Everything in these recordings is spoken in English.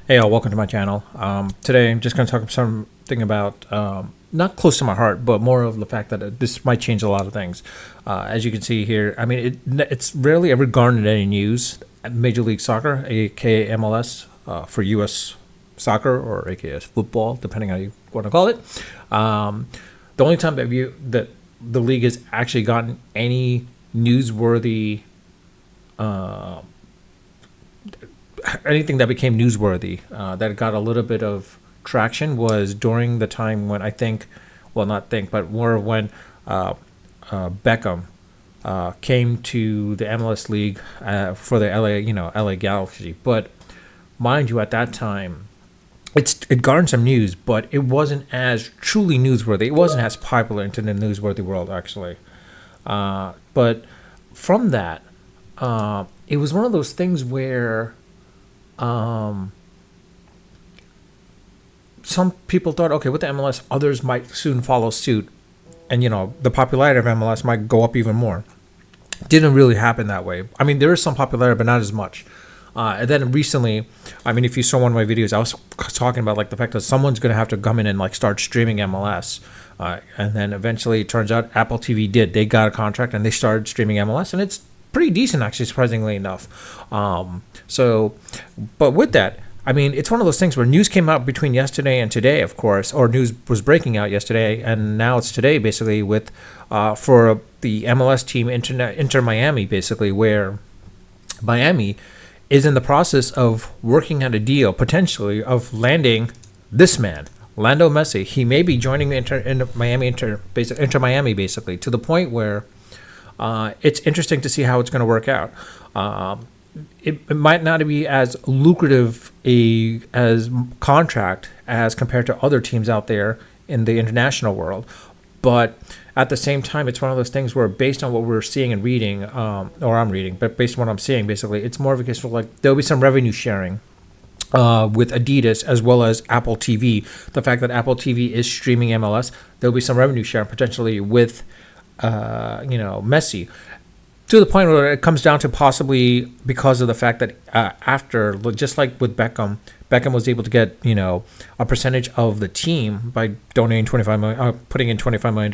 Hey, all, welcome to my channel. Today, I'm just going to talk something about not close to my heart, but more of the fact that this might change a lot of things. As you can see here, I mean, it's rarely ever garnered any news. Major League Soccer, aka MLS, for U.S. soccer or aka football, depending on how you want to call it. The only time that the league has actually gotten any newsworthy anything that became newsworthy that got a little bit of traction was during the time when but more when Beckham came to the MLS league for the LA Galaxy. But mind you, at that time, it garnered some news, but it wasn't as truly newsworthy. It wasn't as popular into the newsworthy world, actually. But from that, it was one of those things where some people thought, okay, with the MLS, others might soon follow suit, and the popularity of MLS might go up even more. Didn't really happen that way. I mean, there is some popularity, but not as much. And then recently, I mean, if you saw one of my videos, I was talking about like the fact that someone's going to have to come in and like start streaming MLS. And then eventually it turns out Apple TV did. They got a contract and they started streaming MLS, and it's pretty decent, actually, surprisingly enough. But with that, I mean, it's one of those things where news came out between yesterday and today, of course, or news was breaking out yesterday, and now it's today, basically, with for the MLS team Inter Miami, basically, where Miami is in the process of working out a deal, potentially, of landing this man, Lando Messi. He may be joining Inter Miami, basically, to the point where it's interesting to see how it's going to work out. It might not be as lucrative as contract as compared to other teams out there in the international world, but at the same time, it's one of those things where, based on what we're seeing and reading, or I'm reading, but based on what I'm seeing, basically, it's more of a case where like there'll be some revenue sharing with Adidas as well as Apple TV. The fact that Apple TV is streaming MLS, there'll be some revenue sharing potentially with Messi, to the point where it comes down to possibly because of the fact that after, just like with Beckham was able to get a percentage of the team by donating putting in $25 million.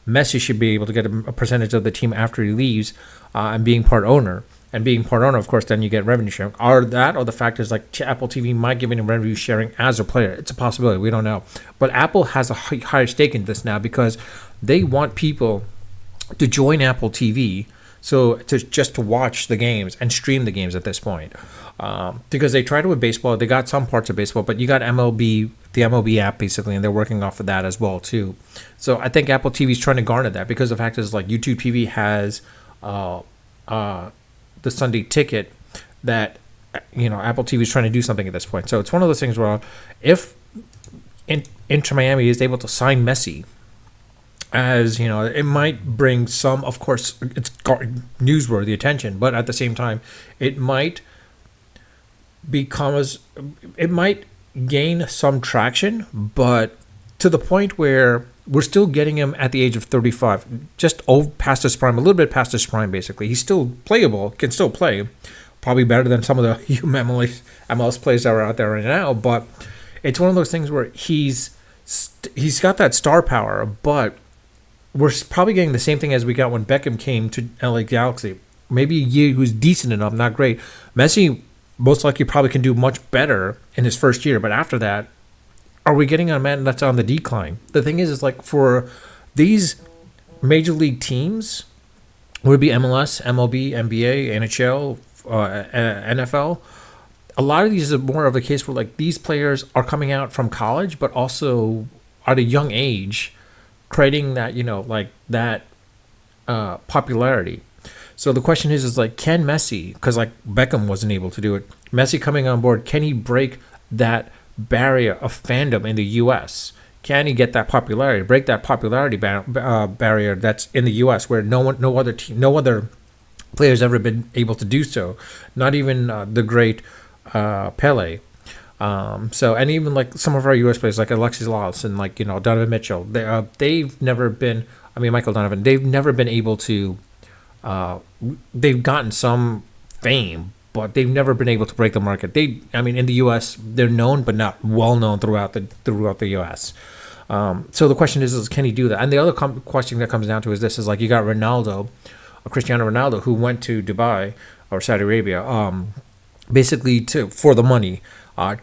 Messi should be able to get a percentage of the team after he leaves, and being part owner. And being part owner, of course, then you get revenue sharing. Or the fact is like Apple TV might give any revenue sharing as a player. It's a possibility. We don't know. But Apple has a higher stake in this now because they want people to join Apple TV, so to watch the games and stream the games at this point, because they tried it with baseball. They got some parts of baseball, but you got the MLB app basically, and they're working off of that as well too. So I think Apple TV is trying to garner that, because the fact is like YouTube TV has the Sunday Ticket that Apple TV is trying to do something at this point. So it's one of those things where if Inter Miami is able to sign Messi, as it might bring some, of course, it's newsworthy attention, but at the same time, it might gain some traction, but to the point where we're still getting him at the age of 35, just past his prime, a little bit past his prime, basically. He's still playable, can still play, probably better than some of the MLS players that are out there right now, but it's one of those things where he's got that star power, but we're probably getting the same thing as we got when Beckham came to LA Galaxy. Maybe a year who's decent enough, not great. Messi most likely probably can do much better in his first year, but after that, are we getting a man that's on the decline? The thing is like for these major league teams, would it be MLS, MLB, NBA, NHL, NFL? A lot of these are more of a case where like these players are coming out from college, but also at a young age, creating that popularity. So the question is like, can Messi, because like Beckham wasn't able to do it, Messi coming on board, can he break that barrier of fandom in the U.S.? Can he get that popularity, break that popularity barrier that's in the U.S. where no other players ever been able to do so, not even the great Pele. And even like some of our U.S. players, like Alexis Lalas and like Donovan Mitchell, they've never been. I mean, Michael Donovan, they've never been able to. They've gotten some fame, but they've never been able to break the market. I mean, in the U.S., they're known, but not well known throughout the U.S. So the question is can he do that? And the other question that comes down to is this: is like you got Ronaldo, Cristiano Ronaldo, who went to Dubai or Saudi Arabia, basically for the money,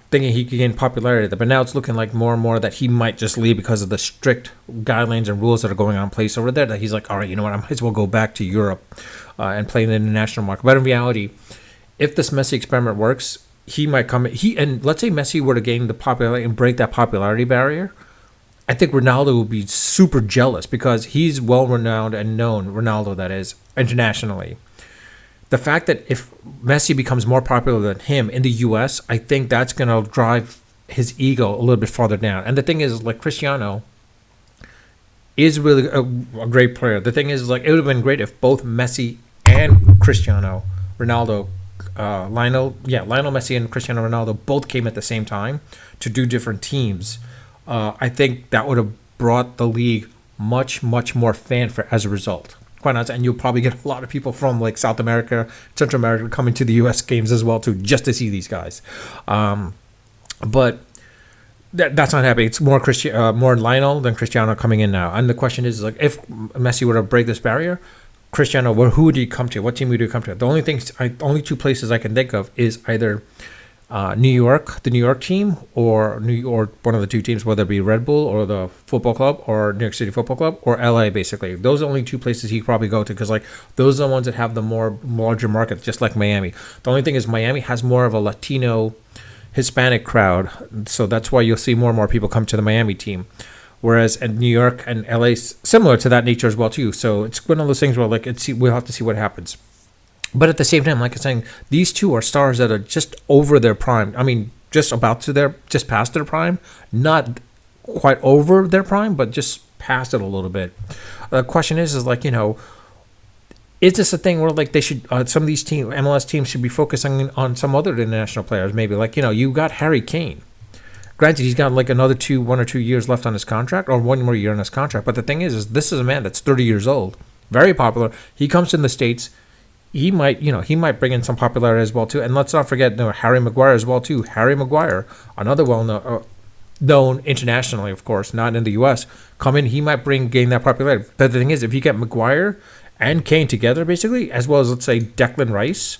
thinking he could gain popularity. But now it's looking like more and more that he might just leave because of the strict guidelines and rules that are going on in place over there. That he's like, all right, you know what, I might as well go back to Europe and play in the international market. But in reality, if this Messi experiment works, he might come. And let's say Messi were to gain the popularity and break that popularity barrier. I think Ronaldo would be super jealous because he's well-renowned and known, Ronaldo that is, internationally. The fact that if Messi becomes more popular than him in the U.S., I think that's going to drive his ego a little bit farther down. And the thing is, like, Cristiano is really a great player. The thing is, like, it would have been great if both Messi and Cristiano Ronaldo, Lionel Messi and Cristiano Ronaldo both came at the same time to do different teams. I think that would have brought the league much, much more fanfare as a result. Quite honestly, and you'll probably get a lot of people from like South America, Central America coming to the U.S. games as well too, just to see these guys. But that's not happening. It's more Lionel than Cristiano coming in now. And the question is like, if Messi were to break this barrier, Cristiano, who would he come to? What team would he come to? The only two places I can think of is either New York, the New York team, or one of the two teams, whether it be Red Bull or the football club or New York City Football Club or LA, basically. Those are the only two places he'd probably go to because like those are the ones that have the more larger markets, just like Miami. The only thing is Miami has more of a Latino, Hispanic crowd, so that's why you'll see more and more people come to the Miami team. Whereas in New York and LA, similar to that nature as well too. So it's one of those things where like we'll have to see what happens. But at the same time, like I'm saying, these two are stars that are just over their prime. I mean, just past their prime. Not quite over their prime, but just past it a little bit. The question is like, you know, is this a thing where like they should, some of these MLS teams should be focusing on some other international players? Maybe like, you know, you got Harry Kane. Granted, he's got like 1 or 2 years left on his contract, or 1 more year on his contract. But the thing is this is a man that's 30 years old, very popular. He comes to the States. He might bring in some popularity as well too. And let's not forget, Harry Maguire as well too. Harry Maguire, another known internationally, of course, not in the U.S. Come in, he might gain that popularity. But the thing is, if you get Maguire and Kane together, basically, as well as let's say Declan Rice,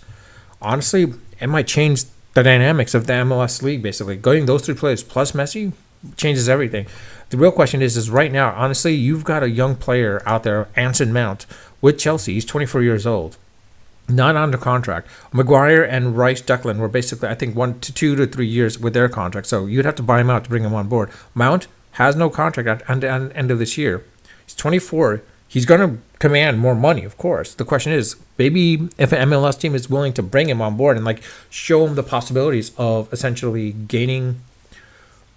honestly, it might change the dynamics of the MLS league. Basically, going those three players plus Messi changes everything. The real question is right now, honestly, you've got a young player out there, Anson Mount, with Chelsea. He's 24 years old. Not under contract. Maguire and Rice Declan were basically, I think, 1 to 2 to 3 years with their contract. So you'd have to buy him out to bring him on board. Mount has no contract at the end of this year. He's 24. He's going to command more money, of course. The question is, maybe if an MLS team is willing to bring him on board and like show him the possibilities of essentially gaining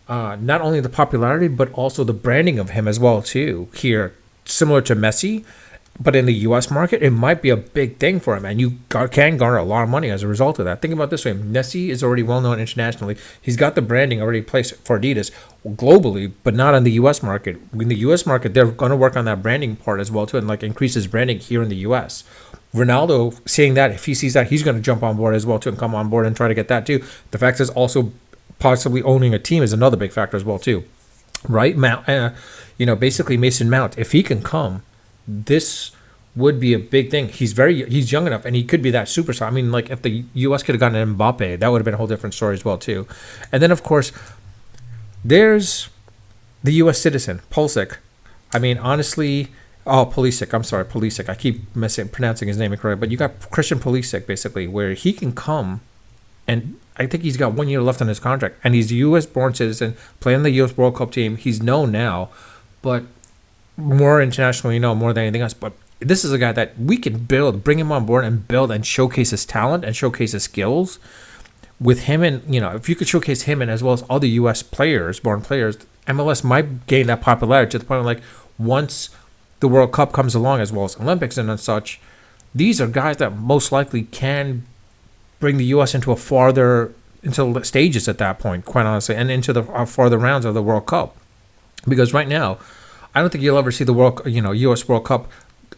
not only the popularity but also the branding of him as well too. Here, similar to Messi. But in the U.S. market, it might be a big thing for him, and you can garner a lot of money as a result of that. Think about it this way. Messi is already well-known internationally. He's got the branding already placed for Adidas globally, but not in the U.S. market. In the U.S. market, they're going to work on that branding part as well, too, and like increase his branding here in the U.S. Ronaldo, seeing that, if he sees that, he's going to jump on board as well, too, and come on board and try to get that, too. The fact is also possibly owning a team is another big factor as well, too. Right? Basically Mason Mount, if he can come, this would be a big thing. He's young enough, and he could be that superstar. I mean, like if the U.S. could have gotten Mbappe, that would have been a whole different story as well too. And then of course, there's the U.S. citizen Pulisic. I mean, honestly, Pulisic. I'm sorry, Pulisic. I keep pronouncing his name incorrect, but you got Christian Pulisic basically, where he can come, and I think he's got 1 year left on his contract, and he's a U.S. born citizen playing the U.S. World Cup team. He's known now, but more internationally known more than anything else. But this is a guy that we can bring him on board and build and showcase his talent and showcase his skills with him. And, if you could showcase him and as well as all the U.S. born players, MLS might gain that popularity to the point where, like, once the World Cup comes along as well as Olympics and such, these are guys that most likely can bring the U.S. into the stages at that point, quite honestly, and into the farther rounds of the World Cup. Because right now, I don't think you'll ever see the U.S. World Cup,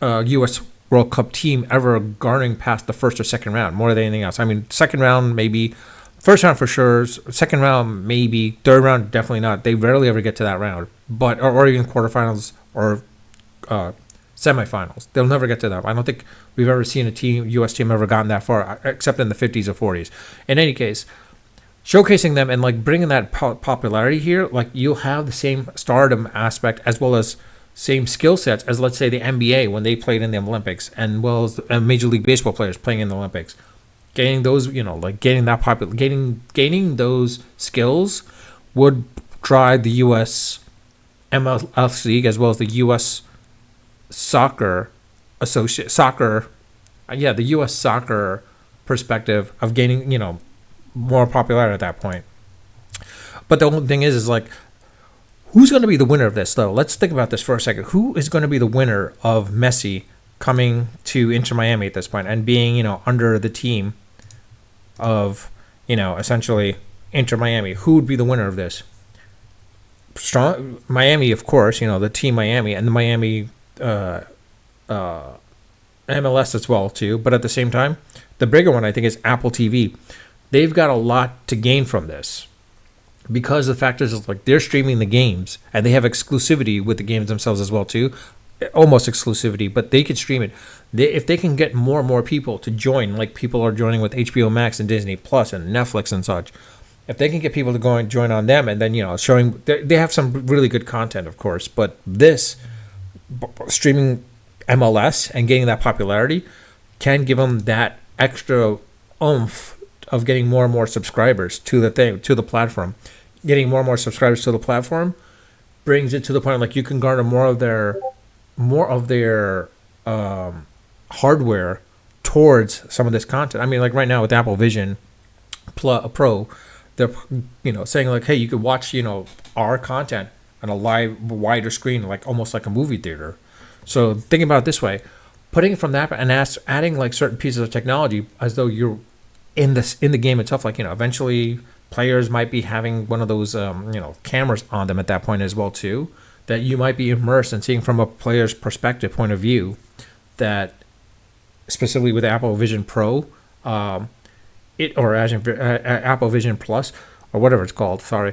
U.S. World Cup team ever garnering past the first or second round more than anything else. I mean, second round maybe, first round for sure, second round maybe, third round definitely not. They rarely ever get to that round, but or even quarterfinals or semifinals. They'll never get to that. I don't think we've ever seen a U.S. team ever gotten that far, except in the 50s or 40s. In any case, showcasing them and like bringing that popularity here, like you'll have the same stardom aspect as well as same skill sets as, let's say, the NBA when they played in the Olympics, and well as Major League Baseball players playing in the Olympics. Gaining those, like getting that gaining those skills would drive the U.S. MLS League as well as the U.S. the U.S. soccer perspective of gaining, more popularity at that point. But the only thing is like, who's going to be the winner of this, though? Let's think about this for a second. Who is going to be the winner of Messi coming to Inter Miami at this point and being, under the team of, essentially Inter Miami? Who would be the winner of this? Strong Miami, of course, the team Miami and the Miami MLS as well, too. But at the same time, the bigger one, I think, is Apple TV. They've got a lot to gain from this, because the fact is like they're streaming the games and they have exclusivity with the games themselves as well too, almost exclusivity, but they can stream it. If they can get more and more people to join, like people are joining with HBO Max and Disney Plus and Netflix and such, if they can get people to go and join on them, and then showing they have some really good content, of course, but this streaming MLS and getting that popularity can give them that extra oomph of getting more and more subscribers to the platform. Getting more and more subscribers to the platform brings it to the point like you can garner more of their hardware towards some of this content. I mean, like right now with Apple Vision Pro, they're saying like, hey, you could watch our content on a wider screen, like almost like a movie theater. So think about it this way: putting it from that and adding like certain pieces of technology as though you're in the game itself, like eventually players might be having one of those cameras on them at that point as well too, that you might be immersed and seeing from a player's perspective point of view. That specifically with Apple Vision Pro, Apple Vision Plus or whatever it's called. Sorry,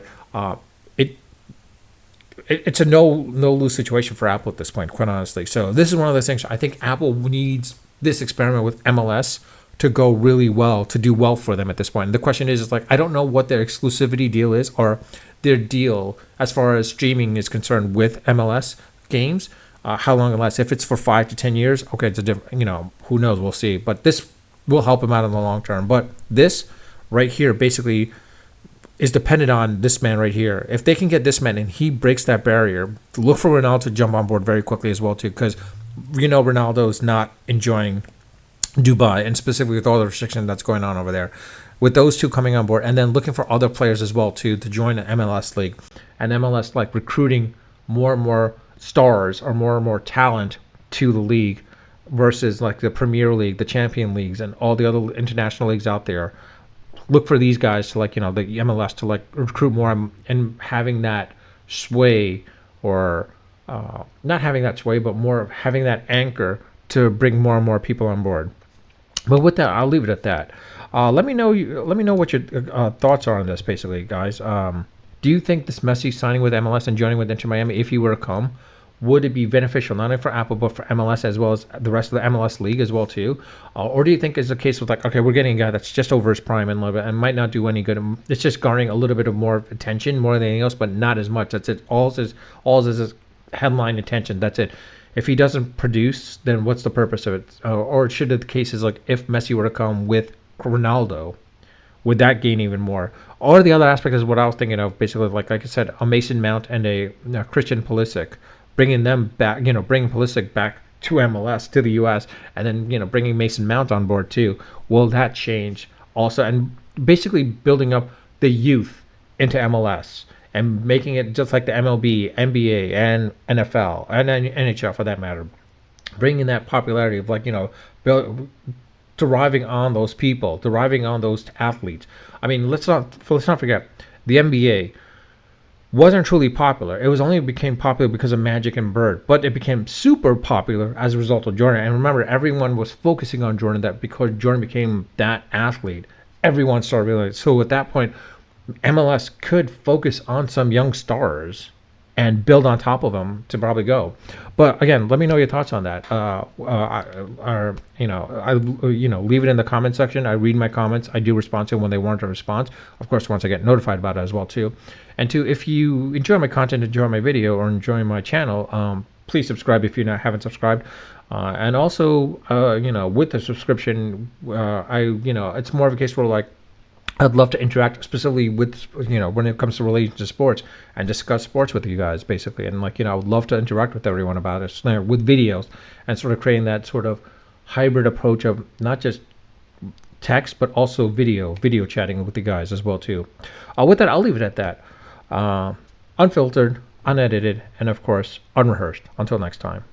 it's a no lose situation for Apple at this point, quite honestly. So this is one of those things I think Apple needs this experiment with MLS to go really well, to do well for them at this point. And the question is like, I don't know what their exclusivity deal is or their deal as far as streaming is concerned with MLS games, how long it lasts. If it's for 5 to 10 years, okay, it's a different, who knows, we'll see. But this will help them out in the long term. But this right here basically is dependent on this man right here. If they can get this man and he breaks that barrier, look for Ronaldo to jump on board very quickly as well too, because Ronaldo's not enjoying Dubai, and specifically with all the restriction that's going on over there. With those two coming on board, and then looking for other players as well too to join the MLS league, and MLS like recruiting more and more stars or more and more talent to the league versus like the Premier League, the Champion Leagues, and all the other international leagues out there. Look for these guys to the MLS to recruit more and having that sway, or not having that sway, but more of having that anchor to bring more and more people on board. But with that, I'll leave it at that. Let me know what your thoughts are on this, basically, guys. Do you think this Messi signing with MLS and joining with Inter Miami, if he were to come, would it be beneficial not only for Apple but for MLS as well as the rest of the MLS league as well too? Or do you think it's a case with okay, we're getting a guy that's just over his prime and might not do any good. It's just garnering a little bit of more attention more than anything else, but not as much. That's it. All is headline attention. That's it. If he doesn't produce, then what's the purpose of it? Or should the cases like if Messi were to come with Ronaldo, would that gain even more? Or the other aspect is what I was thinking of, basically like I said, a Mason Mount and a Christian Pulisic, bringing them back, bringing Pulisic back to MLS, to the US, and then bringing Mason Mount on board too. Will that change also? And basically building up the youth into MLS. And making it just like the MLB, NBA, and NFL, and NHL for that matter, bringing that popularity of deriving on those people, deriving on those athletes. I mean, let's not forget the NBA. wasn't truly popular. It was only became popular because of Magic and Bird, but it became super popular as a result of Jordan. And remember, everyone was focusing on Jordan, that because Jordan became that athlete, everyone started realizing. So at that point, MLS could focus on some young stars and build on top of them to probably go. But again, let me know your thoughts on that. Leave it in the comment section. I read my comments. I do respond to them when they warrant a response. Of course, once I get notified about it as well too. And two, if you enjoy my content, enjoy my video, or enjoy my channel, please subscribe if you haven't subscribed. And also, with the subscription, it's more of a case where like I'd love to interact specifically with, when it comes to relating to sports and discuss sports with you guys, basically. And I would love to interact with everyone about it with videos and sort of creating that sort of hybrid approach of not just text, but also video chatting with you guys as well, too. With that, I'll leave it at that. Unfiltered, unedited, and of course, unrehearsed. Until next time.